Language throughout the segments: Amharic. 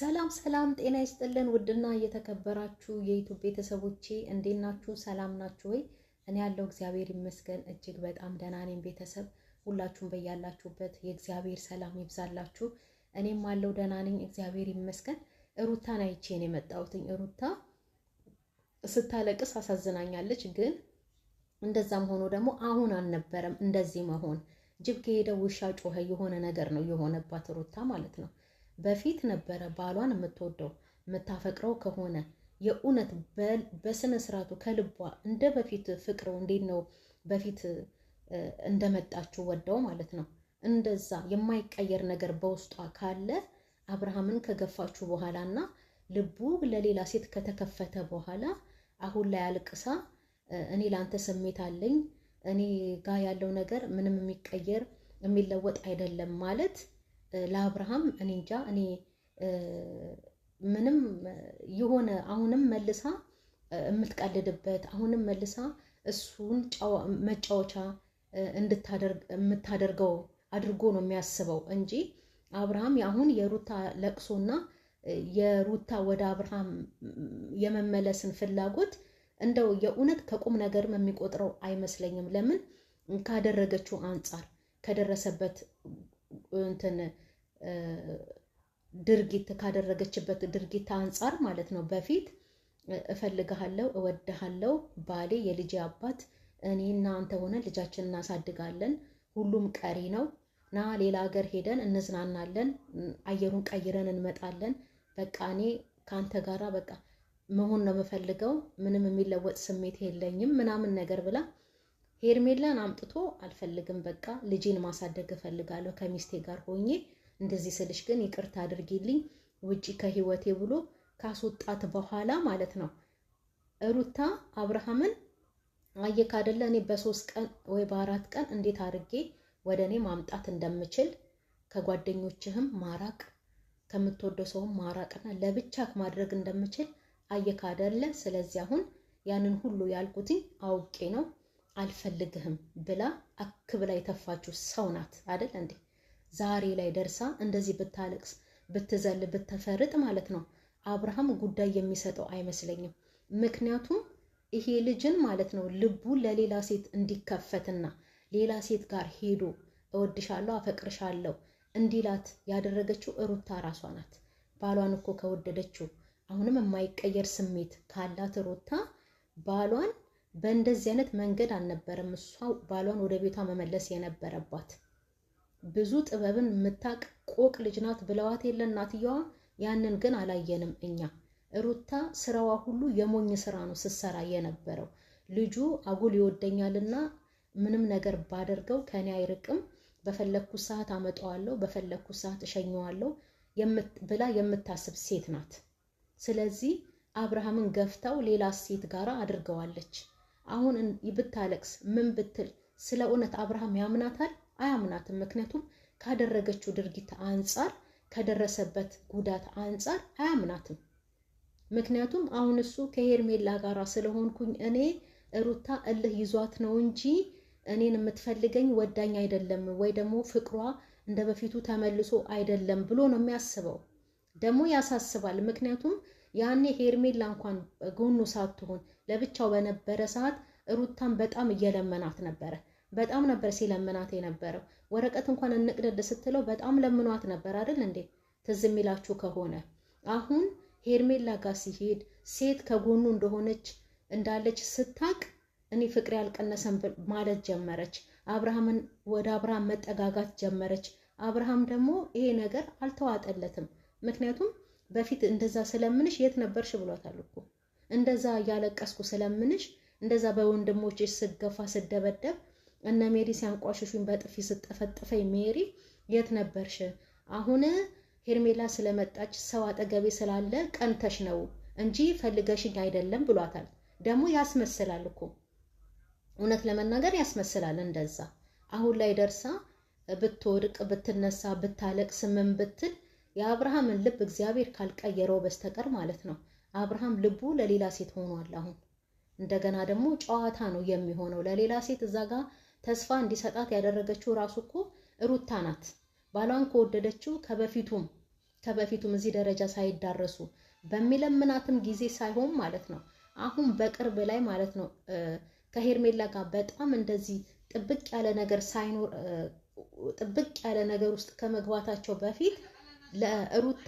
ሰላም ሰላም ጤና ይስጥልን ውድና እየተከበራችሁ የዩቲዩብ ቤተሰቦቼ እንዴት ናችሁ? ሰላም ናችሁ ወይ? እኔ ያለው እግዚአብሔር ይመስገን እጅግ በጣም ደህና ነኝ። ቤተሰብ ሁላችሁም በያላችሁበት የእግዚአብሔር ሰላም ይብዛላችሁ። እኔም አለው ደህና ነኝ እግዚአብሔር ይመስገን። ሩታን አይቼ ነው የመጣሁት። ሩታ ስታለቅስ አሳዝናኛለች። ግን እንደዛም ሆኖ ደግሞ አሁን አልነበረም እንደዚህ መሆን። ጅብ ከሄደ ውሻ ጮኸ የሆነ ነገር ነው የሆነባት ሩታ ማለት ነው። በፊት ነበረ ባሏን የምትወደው የምታፈቅረው ከሆነ የእውነት በስነ ስርዓቱ ከልቧ እንደ በፊት ፍቅረው እንዴት ነው በፊት እንደመጣችሁ ወደው ማለት ነው። እንደዛ የማይቀየር ነገር በውስጧ ካለ አብርሃምን ከገፋችሁ በኋላና ልቡ ለሌላ ሴት ከተከፈተ በኋላ አሁን ላይ አልቅሳ እኔ ላንተ ስሜት አለኝ እኔ ጋር ያለው ነገር ምንም የሚቀየር የሚለወጥ አይደለም ማለት ለአብርሃም እኔ እንጃ እኔ ምንም የሆነ አሁንም መልሳ የምትቀልድበት አሁንም መልሳ እሱን መጫወቻ የምታደርገው አድርጎ ነው የሚያስበው እንጂ አብርሃም አሁን የሩታ ለቅሶና የሩታ ወደ አብርሃም የመመለስን ፍላጎት እንደው የእውነት ከቁም ነገርም የሚቆጥረው አይመስለኝም። ለምን ካደረገችው አንጻር ከደረሰበት እንትን ድርጊት ካደረገችበት ድርጊት አንጻር ማለት ነው። በፊት እፈልግሃለሁ እወድሃለሁ ባሌ የልጄ አባት እኔና አንተ ሆነ ልጃችንን እናሳድጋለን ሁሉም ቀሪ ነው ና ሌላ ሀገር ሄደን እንዝናናለን አየሩን ቀይረን እንመጣለን በቃ እኔ ካንተ ጋራ በቃ መሆን ነው የምፈልገው ምንም የሚለወጥ ስሜት የለኝም ምናምን ነገር ብላ ሄርሜላን አምጥቶ አልፈልግም በቃ ልጄን ማሳደግ እፈልጋለሁ ከሚስቴ ጋር ሆኜ እንደዚህ ስልሽ ግን ይቅርታ አድርጊልኝ ውጪ ከህይወቴ ብሎ ካስወጣት በኋላ ማለት ነው። ሩታ አብርሃምን አየክ አይደለ እኔ በ3 ቀን ወይ በ4 ቀን እንዴት አድርጌ ወደ እኔ ማምጣት እንደምችል ከጓደኞችህም ማራቅ ከምትወደው ሰውም ማራቅና ለብቻክ ማድረግ እንደምችል አየክ አይደለ። ስለዚህ አሁን ያንን ሁሉ ያልኩትኝ አውቄ ነው አልፈልግህም ብላ አክብላ የተፋችሁ ሰው ናት አይደል እንዴ? ዛሬ ላይ ደርሳ እንደዚህ ብታለቅስ ብትዘል ብትፈርጥ ማለት ነው አብርሃም ጉዳይ የሚሰጠው አይመስለኝም። ምክንያቱም ይሄ ልጅን ማለት ነው ልቡ ለሌላ ሴት እንዲከፈትና ሌላ ሴት ጋር ሄዶ እወድሻለሁ አፈቅርሻለሁ እንዲላት ያደረገችው ሩታ ራሷ ናት። ባሏን እኮ ከወደደችው አሁንም የማይቀየር ስሜት ካላት ሩታ ባሏን በእንደዚህ አይነት መንገድ አልነበረም እሷ ባሏን ወደ ቤቷ መመለስ የነበረባት። ብዙ ጥበብን የምታቅ ቆቅ ልጅ ናት ብለዋት የለ እናትየዋ። ያንን ግን አላየንም እኛ። ሩታ ስራዋ ሁሉ የሞኝ ስራ ነው ስትሰራ የነበረው። ልጁ አጉል ይወደኛልና ምንም ነገር ባደርገው ከኔ አይርቅም በፈለኩት ሰዓት አመጣዋለሁ በፈለኩት ሰዓት እሸኘዋለሁ ብላ የምታስብ ሴት ናት። ስለዚህ አብርሃምን ገፍታው ሌላ ሴት ጋራ አድርገዋለች። አሁን ብታለቅስ ምን ብትል ስለ እውነት አብርሃም ያምናታል? አያምናትም። ምክንያቱም ካደረገችው ድርጊት አንጻር ከደረሰበት ጉዳት አንጻር አያምናትም። ምክንያቱም አሁን እሱ ከሄርሜላ ጋራ ስለሆንኩኝ እኔ ሩታ እልህ ይዟት ነው እንጂ እኔን የምትፈልገኝ ወዳኝ አይደለም ወይ ደግሞ ፍቅሯ እንደ በፊቱ ተመልሶ አይደለም ብሎ ነው የሚያስበው። ደግሞ ያሳስባል። ምክንያቱም ያኔ ሄርሜላ እንኳን ጎኑ ሳትሆን ለብቻው በነበረ ሰዓት ሩታን በጣም እየለመናት ነበረ። በጣም ነበር ሲለምናት የነበረው። ወረቀት እንኳን እንቅደድ ስትለው በጣም ለምኗት ነበር አይደል እንዴ? ትዝ የሚላችሁ ከሆነ አሁን ሄርሜላ ጋር ሲሄድ ሴት ከጎኑ እንደሆነች እንዳለች ስታቅ እኔ ፍቅሬ ያልቀነሰም ማለት ጀመረች። አብርሃምን ወደ አብርሃም መጠጋጋት ጀመረች። አብርሃም ደግሞ ይሄ ነገር አልተዋጠለትም። ምክንያቱም በፊት እንደዛ ስለምንሽ የት ነበርሽ ብሏታል እኮ። እንደዛ ያለቀስኩ ስለምንሽ እንደዛ በወንድሞችሽ ስገፋ ስደበደብ እነ ሜሪ ሲያንቋሽሹኝ በጥፊ ስጠፈጥፈኝ ሜሪ የት ነበርሽ? አሁን ሄርሜላ ስለመጣች ሰው አጠገቤ ስላለ ቀንተሽ ነው እንጂ ፈልገሽኝ አይደለም ብሏታል። ደግሞ ያስመስላል እኮ እውነት ለመናገር ያስመስላል እንደዛ። አሁን ላይ ደርሳ ብትወድቅ ብትነሳ ብታለቅስ ምን ብትል የአብርሃምን ልብ እግዚአብሔር ካልቀየረው በስተቀር ማለት ነው አብርሃም ልቡ ለሌላ ሴት ሆኗል። አሁን እንደገና ደግሞ ጨዋታ ነው የሚሆነው ለሌላ ሴት። እዛ ጋር ተስፋ እንዲሰጣት ያደረገችው ራሱ እኮ ሩታ ናት። ባሏን ከወደደችው ከበፊቱም ከበፊቱም እዚህ ደረጃ ሳይዳረሱ በሚለምናትም ጊዜ ሳይሆን ማለት ነው አሁን በቅርብ ላይ ማለት ነው ከሄርሜላ ጋር በጣም እንደዚህ ጥብቅ ያለ ነገር ሳይኖር ጥብቅ ያለ ነገር ውስጥ ከመግባታቸው በፊት ለሩታ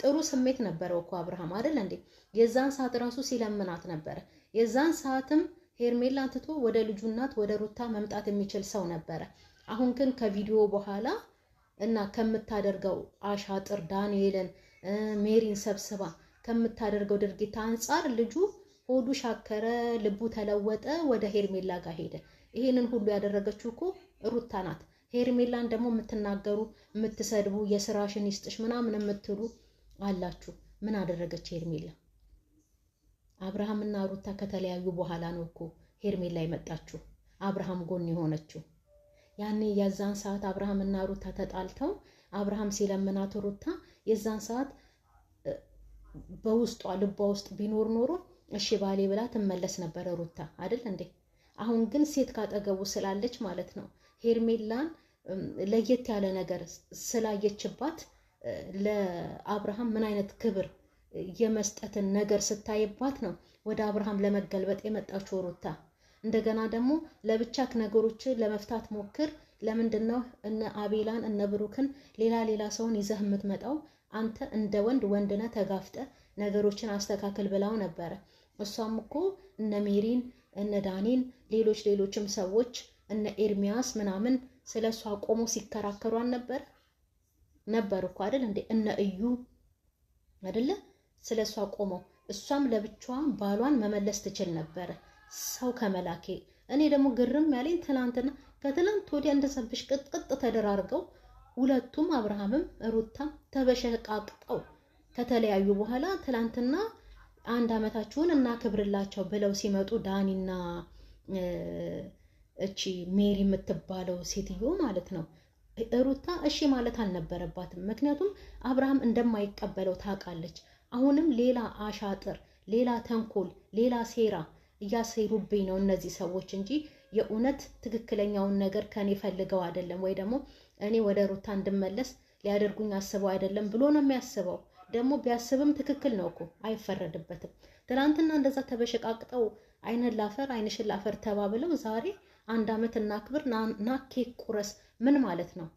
ጥሩ ስሜት ነበረው እኮ አብርሃም አይደል እንዴ? የዛን ሰዓት ራሱ ሲለምናት ነበረ። የዛን ሰዓትም ሄርሜላን ትቶ ወደ ልጁ እናት ወደ ሩታ መምጣት የሚችል ሰው ነበረ። አሁን ግን ከቪዲዮ በኋላ እና ከምታደርገው አሻጥር ዳንኤልን ሜሪን ሰብስባ ከምታደርገው ድርጊት አንጻር ልጁ ሆዱ ሻከረ፣ ልቡ ተለወጠ፣ ወደ ሄርሜላ ጋር ሄደ። ይሄንን ሁሉ ያደረገችው እኮ ሩታ ናት። ሄርሜላን ደግሞ የምትናገሩ የምትሰድቡ የስራሽን ይስጥሽ ምናምን የምትሉ አላችሁ። ምን አደረገች ሄርሜላ? አብርሃምና ሩታ ከተለያዩ በኋላ ነው እኮ ሄርሜላ የመጣችው አብርሃም ጎን የሆነችው። ያኔ የዛን ሰዓት አብርሃምና ሩታ ተጣልተው አብርሃም ሲለምናት ሩታ የዛን ሰዓት በውስጧ ልቧ ውስጥ ቢኖር ኖሮ እሺ ባሌ ብላ ትመለስ ነበር ሩታ አይደል እንዴ? አሁን ግን ሴት ካጠገቡ ስላለች ማለት ነው ሄርሜላን ለየት ያለ ነገር ስላየችባት ለአብርሃም ምን አይነት ክብር የመስጠትን ነገር ስታይባት ነው ወደ አብርሃም ለመገልበጥ የመጣችው ሩታ። እንደገና ደግሞ ለብቻክ ነገሮችን ለመፍታት ሞክር። ለምንድነው እነ አቤላን እነ ብሩክን ሌላ ሰውን ይዘህ የምትመጣው? አንተ እንደ ወንድነ ተጋፍጠ ነገሮችን አስተካክል ብላው ነበረ። እሷም እኮ እነ ሜሪን እነ ዳኒን ሌሎችም ሰዎች እነ ኤርሚያስ ምናምን ስለሷ ቆሞ ሲከራከሯን ነበር እኮ አይደል እንዴ? እነ እዩ አይደለ ስለሷ ቆመው። እሷም ለብቻዋ ባሏን መመለስ ትችል ነበር ሰው ከመላኬ። እኔ ደግሞ ግርም ያለኝ ከትላንት ወዲያ እንደሰብሽ ቅጥቅጥ ተደራርገው ሁለቱም አብርሃምም ሩታም ተበሸቃቅጠው ከተለያዩ በኋላ ትላንትና 1 ዓመታችሁን እናክብርላቸው ብለው ሲመጡ ዳኒና እቺ ሜሪ የምትባለው ሴትዮ ማለት ነው ሩታ እሺ ማለት አልነበረባትም። ምክንያቱም አብርሃም እንደማይቀበለው ታውቃለች። አሁንም ሌላ አሻጥር፣ ሌላ ተንኮል፣ ሌላ ሴራ እያሰሩብኝ ነው እነዚህ ሰዎች እንጂ የእውነት ትክክለኛውን ነገር ከኔ ፈልገው አይደለም፣ ወይ ደግሞ እኔ ወደ ሩታ እንድመለስ ሊያደርጉኝ አስበው አይደለም ብሎ ነው የሚያስበው። ደግሞ ቢያስብም ትክክል ነው እኮ አይፈረድበትም። ትናንትና እንደዛ ተበሸቃቅጠው አይነን ላፈር አይንሽን ላፈር ተባብለው ዛሬ 1 ዓመት እናክብር ና ኬክ ቁረስ ምን ማለት ነው?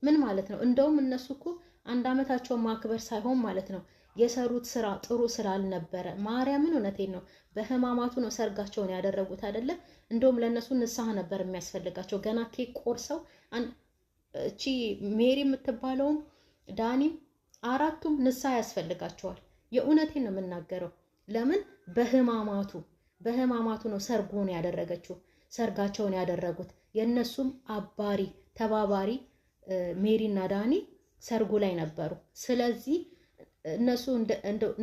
ምን ማለት ነው? እንደውም እነሱ እኮ 1 ዓመታቸው ማክበር ሳይሆን ማለት ነው የሰሩት ስራ ጥሩ ስራ አልነበረ። ማርያምን እውነቴን ነው። በህማማቱ ነው ሰርጋቸውን ያደረጉት አይደለ? እንደውም ለነሱ ንስሐ ነበር የሚያስፈልጋቸው። ገና ኬክ ቆርሰው እቺ ሜሪ የምትባለውም ዳኒም አራቱም ንስሐ ያስፈልጋቸዋል። የእውነቴን ነው የምናገረው። ለምን በህማማቱ ነው ሰርጉን ያደረገችው ሰርጋቸውን ያደረጉት። የነሱም አባሪ ተባባሪ ሜሪና ዳኒ ሰርጉ ላይ ነበሩ። ስለዚህ እነሱ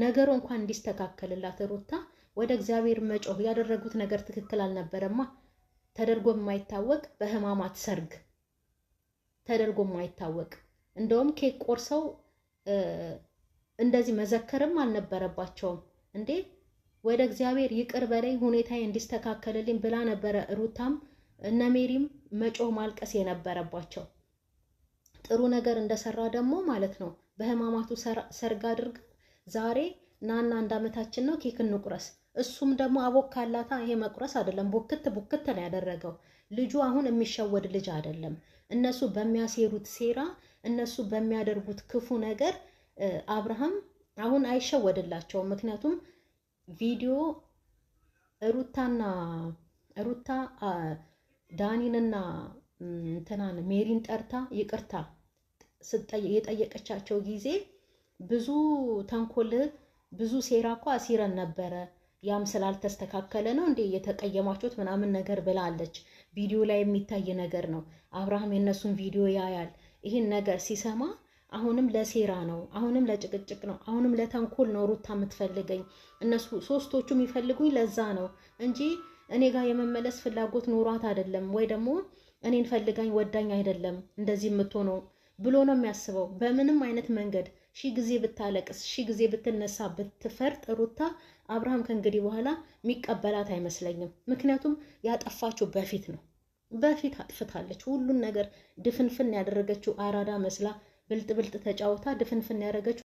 ነገሩ እንኳን እንዲስተካከልላት ሩታ ወደ እግዚአብሔር መጮህ ያደረጉት ነገር ትክክል አልነበረማ። ተደርጎ የማይታወቅ በህማማት ሰርግ ተደርጎ የማይታወቅ እንደውም ኬክ ቆርሰው እንደዚህ መዘከርም አልነበረባቸውም እንዴ። ወደ እግዚአብሔር ይቅር በለኝ ሁኔታዬ እንዲስተካከልልኝ ብላ ነበረ ሩታም እነ ሜሪም መጮህ ማልቀስ የነበረባቸው። ጥሩ ነገር እንደሰራ ደግሞ ማለት ነው በህማማቱ ሰርግ አድርጋ ዛሬ ናና 1 ዓመታችን ነው ኬክ እንቁረስ። እሱም ደግሞ አቦካላታ። ይሄ መቁረስ አይደለም ቡክት ነው ያደረገው። ልጁ አሁን የሚሸወድ ልጅ አይደለም። እነሱ በሚያሴሩት ሴራ እነሱ በሚያደርጉት ክፉ ነገር አብርሃም አሁን አይሸወድላቸውም። ምክንያቱም ቪዲዮ ሩታ ዳኒንና እንትናን ሜሪን ጠርታ ይቅርታ የጠየቀቻቸው ጊዜ ብዙ ተንኮል ብዙ ሴራ እኮ አሲረን ነበረ። ያም ስላልተስተካከለ ነው እንዴ የተቀየማችሁት ምናምን ነገር ብላለች። ቪዲዮ ላይ የሚታይ ነገር ነው። አብርሃም የነሱን ቪዲዮ ያያል። ይህን ነገር ሲሰማ አሁንም ለሴራ ነው፣ አሁንም ለጭቅጭቅ ነው፣ አሁንም ለተንኮል ነው ሩታ የምትፈልገኝ። እነሱ ሶስቶቹ የሚፈልጉኝ ለዛ ነው እንጂ እኔ ጋር የመመለስ ፍላጎት ኖሯት አይደለም፣ ወይ ደግሞ እኔን ፈልጋኝ ወዳኝ አይደለም እንደዚህ የምትሆነው ብሎ ነው የሚያስበው። በምንም አይነት መንገድ ሺህ ጊዜ ብታለቅስ ሺህ ጊዜ ብትነሳ ብትፈርጥ ሩታ አብርሃም ከእንግዲህ በኋላ የሚቀበላት አይመስለኝም። ምክንያቱም ያጠፋችው በፊት አጥፍታለች። ሁሉን ነገር ድፍንፍን ያደረገችው አራዳ መስላ ብልጥ ተጫውታ ድፍንፍን ያደረገችው